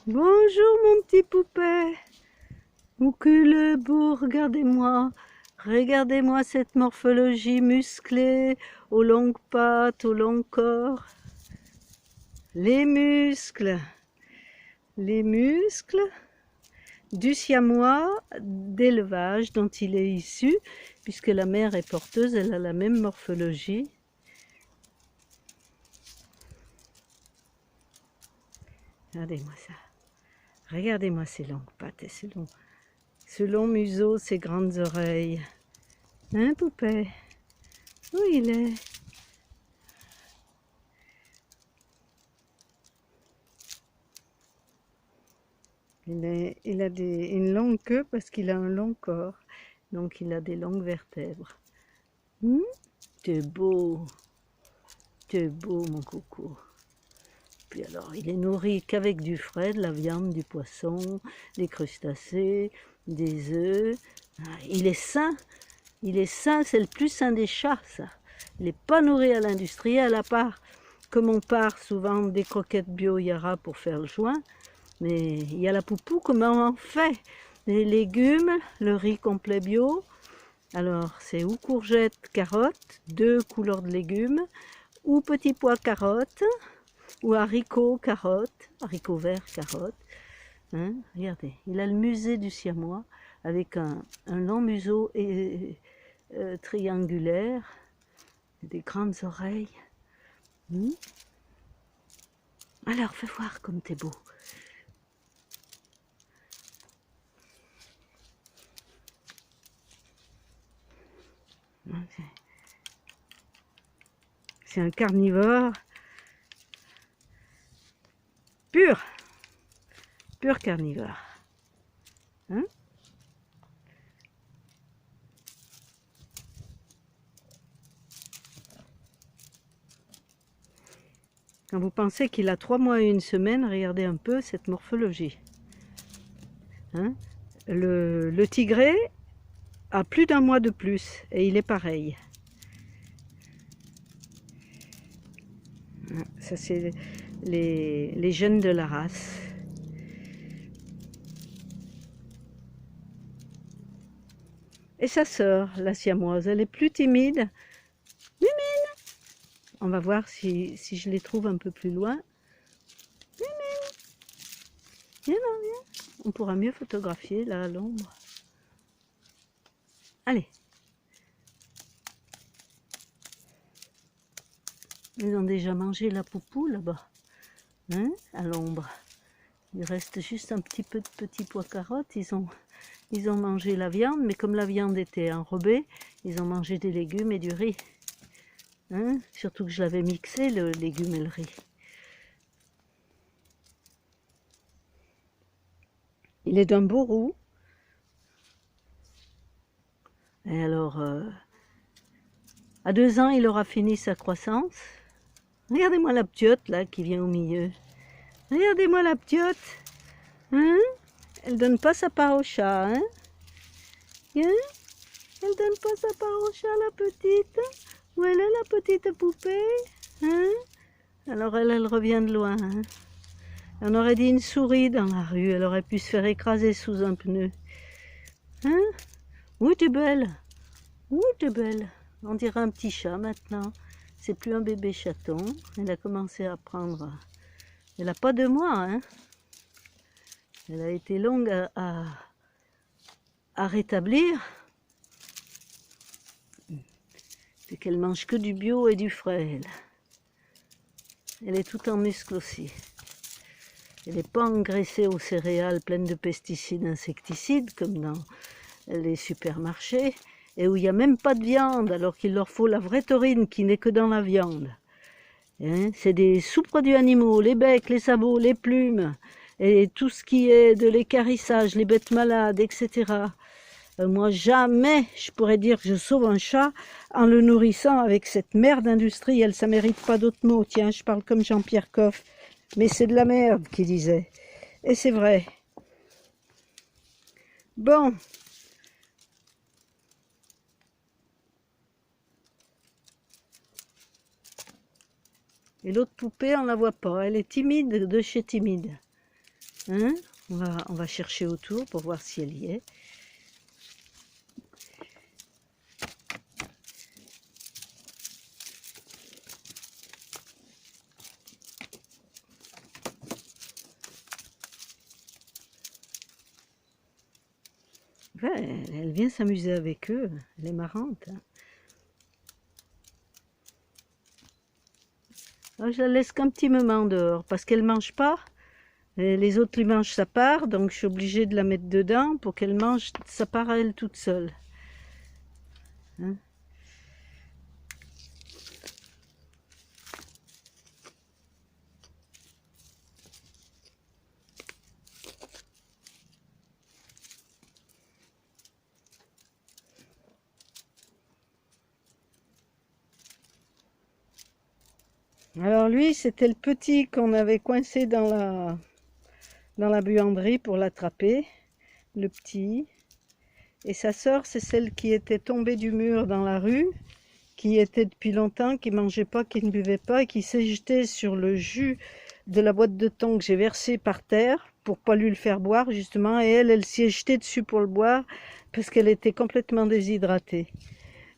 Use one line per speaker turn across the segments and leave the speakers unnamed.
Bonjour mon petit poupet. Ou que le beau, regardez-moi. Regardez-moi cette morphologie musclée, aux longues pattes, au long corps. Les muscles. Les muscles du siamois d'élevage dont il est issu, puisque la mère est porteuse, elle a la même morphologie. Regardez-moi ça. Regardez-moi ces longues pattes et ce long museau, ces grandes oreilles. Hein, poupée? Où il est? Il a une longue queue parce qu'il a un long corps. Donc il a des longues vertèbres. T'es beau. T'es beau, mon coco. Puis alors, il est nourri qu'avec du frais, de la viande, du poisson, des crustacés, des œufs. Il est sain. Il est sain, c'est le plus sain des chats, ça. Il n'est pas nourri à l'industriel, à part, comme on part souvent des croquettes bio Yara pour faire le joint. Mais il y a la poupou, comment on fait? Les légumes, le riz complet bio. Alors, c'est ou courgettes, carottes, 2 couleurs de légumes, ou petits pois, carottes, ou haricots, carottes, haricots verts, carottes. Hein? Regardez, il a le musée du siamois avec un long museau triangulaire, des grandes oreilles. Alors, fais voir comme t'es beau. C'est un carnivore pur, pur carnivore. Hein? Quand vous pensez qu'il a 3 mois et 1 semaine, regardez un peu cette morphologie. Hein? Le tigré a plus d'1 mois de plus et il est pareil. Ça, c'est les gènes de la race. Et sa sœur, la siamoise, elle est plus timide. Mimine! On va voir si je les trouve un peu plus loin. Mimine! Viens là, viens. On pourra mieux photographier là à l'ombre. Allez. Ils ont déjà mangé la poupou là-bas, hein, à l'ombre. Il reste juste un petit peu de petits pois carottes. Ils ont mangé la viande, mais comme la viande était enrobée, ils ont mangé des légumes et du riz. Hein? Surtout que je l'avais mixé, le légume et le riz. Il est d'un beau roux. Et alors, à 2 ans, il aura fini sa croissance. Regardez-moi la ptiote là qui vient au milieu. Regardez-moi la ptiote. Hein? Elle donne pas sa part au chat, hein? Hein? Elle donne pas sa part au chat, la petite. Où elle est, la petite poupée? Hein? Alors elle revient de loin. Hein? On aurait dit une souris dans la rue. Elle aurait pu se faire écraser sous un pneu. Hein? Oui, t'es belle. Oui, t'es belle. On dirait un petit chat maintenant. C'est plus un bébé chaton. Elle a commencé à prendre. Elle n'a pas 2 mois, hein? Elle a été longue à rétablir. C'est qu'elle mange que du bio et du frais, elle. Elle est toute en muscle aussi. Elle n'est pas engraissée aux céréales pleines de pesticides, insecticides, comme dans les supermarchés, et où il n'y a même pas de viande, alors qu'il leur faut la vraie taurine qui n'est que dans la viande. Hein? C'est des sous-produits animaux, les becs, les sabots, les plumes, et tout ce qui est de l'équarrissage, les bêtes malades, etc. Moi, jamais je pourrais dire que je sauve un chat en le nourrissant avec cette merde industrielle. Ça mérite pas d'autres mots. Tiens, je parle comme Jean-Pierre Coff. Mais c'est de la merde, qu'il disait. Et c'est vrai. Bon. Et l'autre poupée, on la voit pas. Elle est timide de chez timide. Hein? On va chercher autour pour voir si elle y est. Ouais, elle vient s'amuser avec eux. Elle est marrante. Hein. Alors, je la laisse qu'un petit moment dehors parce qu'elle ne mange pas. Et les autres lui mangent sa part, donc je suis obligée de la mettre dedans pour qu'elle mange sa part à elle toute seule. Hein? Alors lui, c'était le petit qu'on avait coincé dans la buanderie pour l'attraper, le petit. Et sa sœur, c'est celle qui était tombée du mur dans la rue, qui était depuis longtemps, qui ne mangeait pas, qui ne buvait pas, et qui s'est jetée sur le jus de la boîte de thon que j'ai versé par terre pour pas lui le faire boire justement. Et elle s'y est jetée dessus pour le boire parce qu'elle était complètement déshydratée.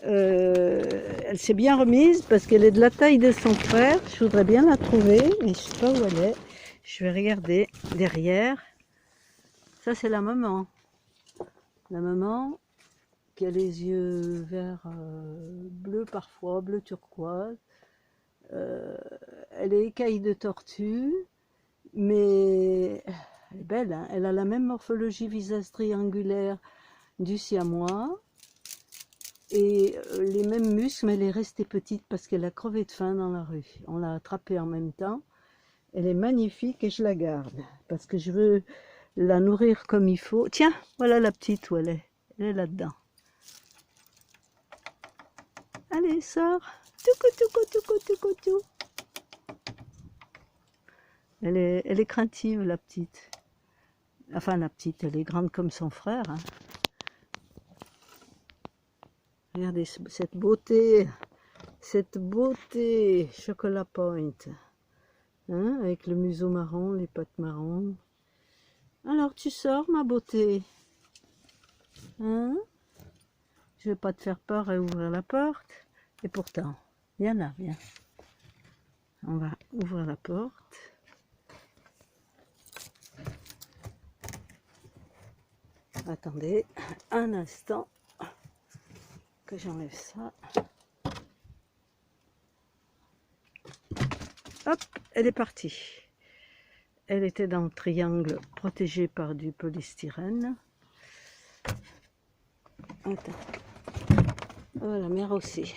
Elle s'est bien remise parce qu'elle est de la taille de son frère. Je voudrais bien la trouver, mais je ne sais pas où elle est. Je vais regarder derrière. Ça, c'est la maman. La maman qui a les yeux verts bleu parfois, bleu turquoise. Elle est écaille de tortue, mais elle est belle. Hein, elle a la même morphologie visage triangulaire du siamois. Et les mêmes muscles, mais elle est restée petite parce qu'elle a crevé de faim dans la rue. On l'a attrapée en même temps. Elle est magnifique et je la garde parce que je veux la nourrir comme il faut. Tiens, voilà la petite où elle est. Elle est là-dedans. Allez, sors. Toucou. Elle est craintive, la petite. Enfin, la petite, elle est grande comme son frère. Hein. Regardez cette beauté chocolat point, hein, avec le museau marron, les pattes marron. Alors tu sors ma beauté, hein? Je vais pas te faire peur et ouvrir la porte. Et pourtant, viens là, viens. On va ouvrir la porte. Attendez un instant. Que j'enlève ça. Hop, elle est partie. Elle était dans le triangle protégé par du polystyrène. Attends. Oh, la mère aussi.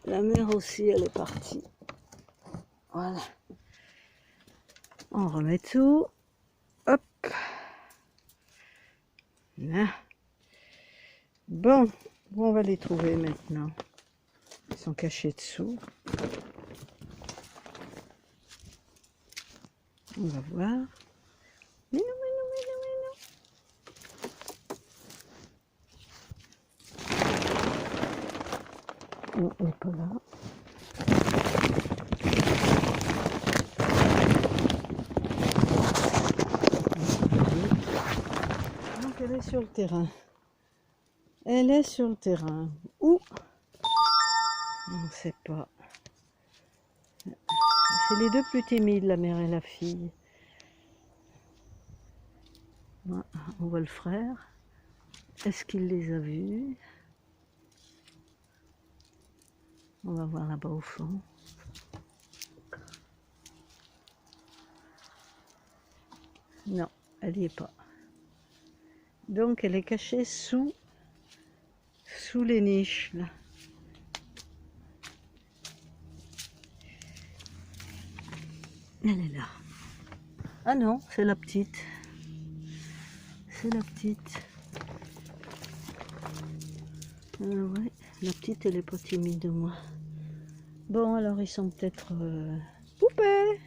La mère aussi, elle est partie. Voilà. On remet tout. Hop. Là. Bon, on va les trouver maintenant. Ils sont cachés dessous. On va voir. Mais non. Non, elle n'est pas là. Donc elle est sur le terrain. Elle est sur le terrain. Où? On ne sait pas. C'est les deux plus timides, la mère et la fille. On voit le frère. Est-ce qu'il les a vus? On va voir là-bas au fond. Non, elle n'y est pas. Donc elle est cachée sous les niches là. Elle est là. Ah non, c'est la petite. C'est la petite. Ouais, la petite elle est pas timide moi. Bon alors ils sont peut-être poupées.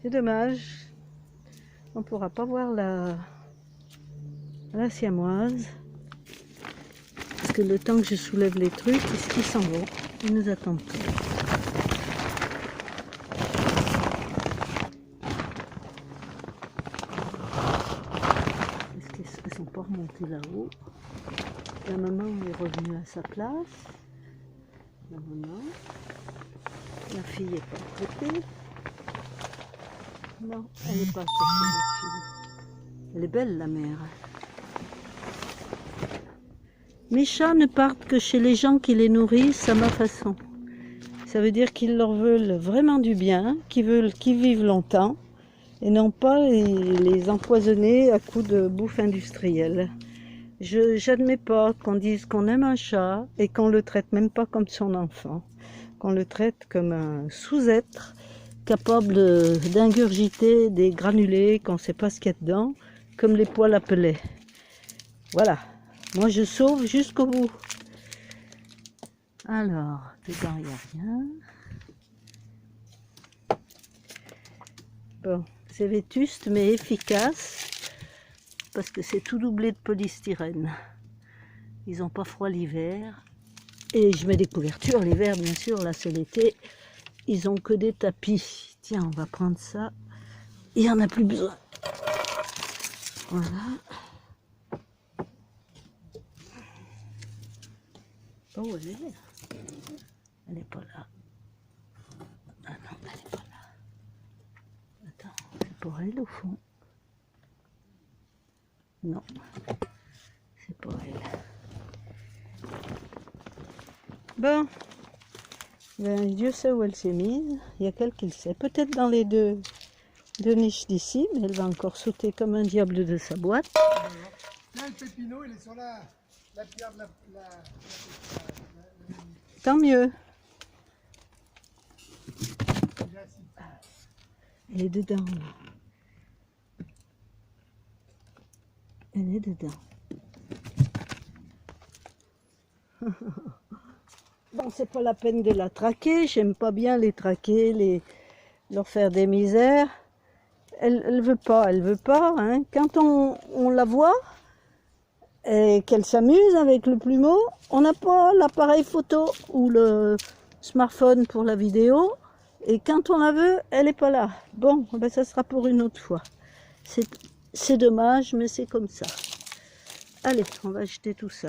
C'est dommage. On pourra pas voir la siamoise. Parce que le temps que je soulève les trucs, ils s'en vont. Ils nous attendent plus. monter là-haut. La maman est revenue à sa place. La maman. La fille est pas à côté. Non, elle n'est pas à côté, la fille. Elle est belle, la mère. Mes chats ne partent que chez les gens qui les nourrissent à ma façon. Ça veut dire qu'ils leur veulent vraiment du bien, qu'ils veulent qu'ils vivent longtemps et non pas les empoisonner à coups de bouffe industrielle. Je n'admets pas qu'on dise qu'on aime un chat et qu'on le traite même pas comme son enfant, qu'on le traite comme un sous-être capable d'ingurgiter des granulés qu'on ne sait pas ce qu'il y a dedans, comme les poils appelés. Voilà, moi je sauve jusqu'au bout. Alors, dedans il n'y a rien. Bon, c'est vétuste mais efficace parce que c'est tout doublé de polystyrène. Ils n'ont pas froid l'hiver. Et je mets des couvertures l'hiver, bien sûr, là c'est l'été. Ils n'ont que des tapis. Tiens, on va prendre ça. Il n'y en a plus besoin. Voilà. Oh, elle est là. Elle n'est pas là. Ah non, elle n'est pas là. Attends, c'est pour elle au fond. Non, c'est pour elle. Bon, ben, Dieu sait où elle s'est mise. Il y a qu'elle qui le sait. Peut-être dans les deux niches d'ici, mais elle va encore sauter comme un diable de sa boîte.
Là, le pépino, il est sur la pierre de la
Tant mieux. Elle est dedans. Là. Elle est dedans. Bon, c'est pas la peine de la traquer. J'aime pas bien les traquer, leur faire des misères. Elle veut pas, elle veut pas. Hein. Quand on la voit et qu'elle s'amuse avec le plumeau, on n'a pas l'appareil photo ou le smartphone pour la vidéo. Et quand on la veut, elle n'est pas là. Bon, ben ça sera pour une autre fois. C'est dommage, mais c'est comme ça. Allez, on va jeter tout ça.